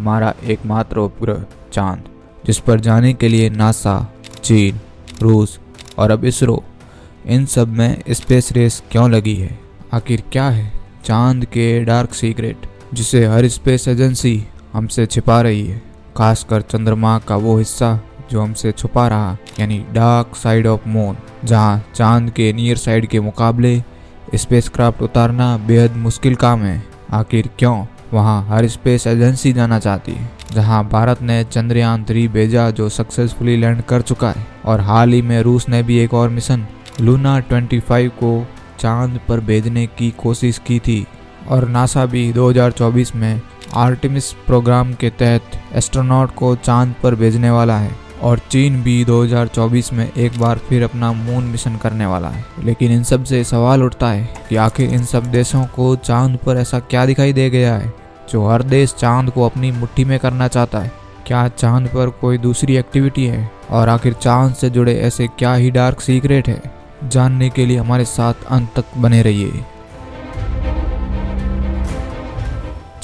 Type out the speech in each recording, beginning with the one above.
हमारा एकमात्र उपग्रह चांद, जिस पर जाने के लिए नासा, चीन, रूस और अब इसरो, इन सब में स्पेस रेस क्यों लगी है? आखिर क्या है चांद के डार्क सीक्रेट जिसे हर स्पेस एजेंसी हमसे छिपा रही है? खासकर चंद्रमा का वो हिस्सा जो हमसे छुपा रहा, यानी डार्क साइड ऑफ मून, जहाँ चांद के नियर साइड के मुकाबले स्पेसक्राफ्ट उतारना बेहद मुश्किल काम है। आखिर क्यों वहाँ हर स्पेस एजेंसी जाना चाहती है? जहाँ भारत ने चंद्रयान 3 भेजा जो सक्सेसफुली लैंड कर चुका है, और हाल ही में रूस ने भी एक और मिशन लूना 25 को चांद पर भेजने की कोशिश की थी, और नासा भी 2024 में आर्टेमिस प्रोग्राम के तहत एस्ट्रोनॉट को चांद पर भेजने वाला है, और चीन भी 2024 में एक बार फिर अपना मून मिशन करने वाला है। लेकिन इन सब से सवाल उठता है कि आखिर इन सब देशों को चांद पर ऐसा क्या दिखाई दे गया है जो हर देश चांद को अपनी मुट्ठी में करना चाहता है? क्या चांद पर कोई दूसरी एक्टिविटी है? और आखिर चांद से जुड़े ऐसे क्या ही डार्क सीक्रेट है? जानने के लिए हमारे साथ अंत तक बने रहिए।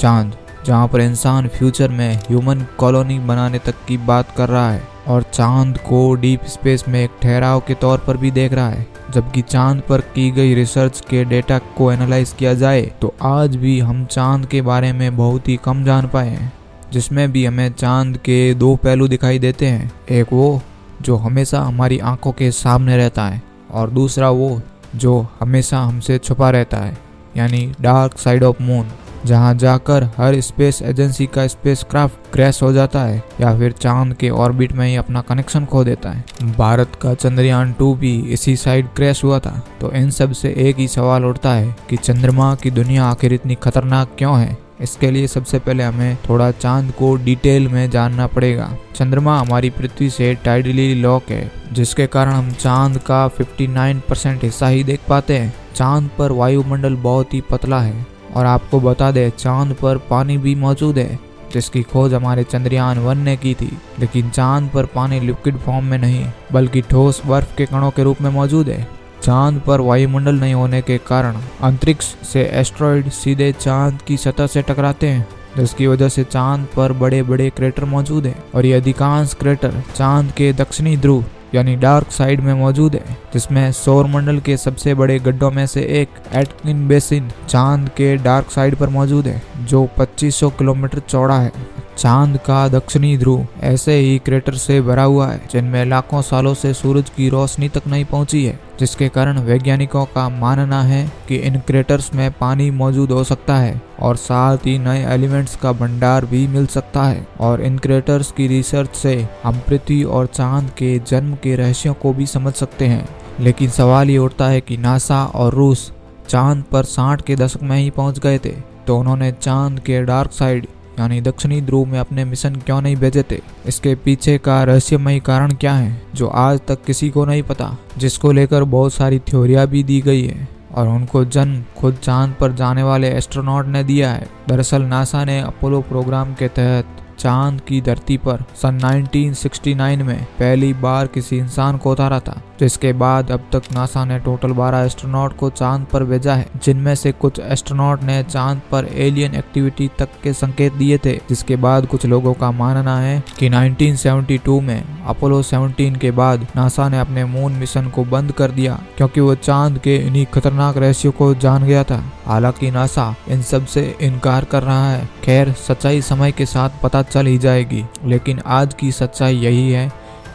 चांद, जहाँ पर इंसान फ्यूचर में ह्यूमन कॉलोनी बनाने तक की बात कर रहा है और चांद को डीप स्पेस में एक ठहराव के तौर पर भी देख रहा है, जबकि चांद पर की गई रिसर्च के डेटा को एनालाइज किया जाए तो आज भी हम चांद के बारे में बहुत ही कम जान पाए हैं, जिसमें भी हमें चांद के दो पहलू दिखाई देते हैं। एक वो जो हमेशा हमारी आंखों के सामने रहता है, और दूसरा वो जो हमेशा हमसे छुपा रहता है, यानी डार्क साइड ऑफ मून, जहां जाकर हर स्पेस एजेंसी का स्पेसक्राफ्ट क्रैश हो जाता है या फिर चांद के ऑर्बिट में ही अपना कनेक्शन खो देता है। भारत का चंद्रयान 2 भी इसी साइड क्रैश हुआ था। तो इन सब से एक ही सवाल उठता है कि चंद्रमा की दुनिया आखिर इतनी खतरनाक क्यों है? इसके लिए सबसे पहले हमें थोड़ा चांद को डिटेल में जानना पड़ेगा। चंद्रमा हमारी पृथ्वी से टाइडली लॉक है, जिसके कारण हम चांद का 59% हिस्सा ही देख पाते हैं। चांद पर वायुमंडल बहुत ही पतला है, और आपको बता दें चांद पर पानी भी मौजूद है, जिसकी खोज हमारे चंद्रयान 1 ने की थी। लेकिन चांद पर पानी लिक्विड फॉर्म में नहीं, बल्कि ठोस बर्फ के कणों के रूप में मौजूद है। चांद पर वायुमंडल नहीं होने के कारण अंतरिक्ष से एस्ट्रॉइड सीधे चांद की सतह से टकराते हैं, जिसकी वजह से चांद पर बड़े बड़े क्रेटर मौजूद हैं, और ये अधिकांश क्रेटर चांद के दक्षिणी ध्रुव यानी डार्क साइड में मौजूद है, जिसमें सौरमंडल के सबसे बड़े गड्ढों में से एक एटकिन बेसिन चांद के डार्क साइड पर मौजूद है, जो 2500 किलोमीटर चौड़ा है। चांद का दक्षिणी ध्रुव ऐसे ही क्रेटर से भरा हुआ है, जिनमें लाखों सालों से सूरज की रोशनी तक नहीं पहुंची है, जिसके कारण वैज्ञानिकों का मानना है कि इन क्रेटर्स में पानी मौजूद हो सकता है, और साथ ही नए एलिमेंट्स का भंडार भी मिल सकता है। और इन क्रेटर्स की रिसर्च से हम पृथ्वी और चांद के जन्म के रहस्यों को भी समझ सकते हैं। लेकिन सवाल ये उठता है कि नासा और रूस चांद पर 60 के दशक में ही पहुंच गए थे, तो उन्होंने चांद के डार्क साइड यानी दक्षिणी ध्रुव में अपने मिशन क्यों नहीं भेजे थे? इसके पीछे का रहस्यमयी कारण क्या है जो आज तक किसी को नहीं पता, जिसको लेकर बहुत सारी थ्योरियां भी दी गई है, और उनको जन्म खुद चांद पर जाने वाले एस्ट्रोनॉट ने दिया है। दरअसल नासा ने अपोलो प्रोग्राम के तहत चांद की धरती पर सन 1969 में पहली बार किसी इंसान को उतारा था, जिसके बाद अब तक नासा ने टोटल 12 एस्ट्रोनॉट को चांद पर भेजा है, जिनमें से कुछ एस्ट्रोनॉट ने चांद पर एलियन एक्टिविटी तक के संकेत दिए थे। जिसके बाद कुछ लोगों का मानना है कि 1972 में अपोलो 17 के बाद नासा ने अपने मून मिशन को बंद कर दिया, क्योंकि वो चांद के इन्हीं खतरनाक रहस्यों को जान गया था। हालांकि नासा इन सब से इनकार कर रहा है। खैर, सच्चाई समय के साथ पता चल ही जाएगी, लेकिन आज की सच्चाई यही है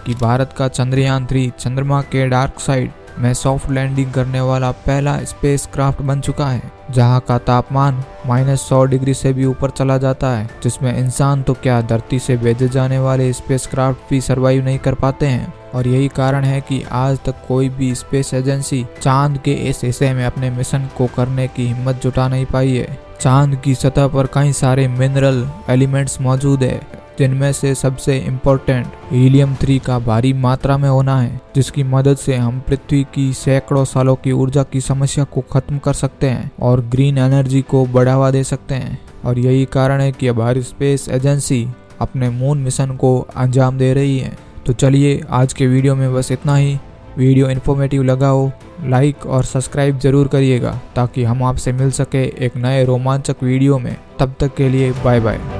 कि भारत का चंद्रयान 3 चंद्रमा के डार्क साइड में सॉफ्ट लैंडिंग करने वाला पहला स्पेसक्राफ्ट बन चुका है, जहां का तापमान -100 डिग्री से भी ऊपर चला जाता है, जिसमें इंसान तो क्या धरती से भेजे जाने वाले स्पेसक्राफ्ट भी सरवाइव नहीं कर पाते हैं। और यही कारण है कि आज तक कोई भी स्पेस एजेंसी चांद के इस हिस्से में अपने मिशन को करने की हिम्मत जुटा नहीं पाई है। चांद की सतह पर कई सारे मिनरल एलिमेंट्स मौजूद है, जिनमें से सबसे इम्पोर्टेंट हीलियम 3 का भारी मात्रा में होना है, जिसकी मदद से हम पृथ्वी की सैकड़ों सालों की ऊर्जा की समस्या को खत्म कर सकते हैं और ग्रीन एनर्जी को बढ़ावा दे सकते हैं। और यही कारण है कि अब हर स्पेस एजेंसी अपने मून मिशन को अंजाम दे रही है। तो चलिए, आज के वीडियो में बस इतना ही। वीडियो इन्फॉर्मेटिव लगा हो लाइक और सब्सक्राइब जरूर करिएगा, ताकि हम आपसे मिल सके एक नए रोमांचक वीडियो में। तब तक के लिए बाय बाय।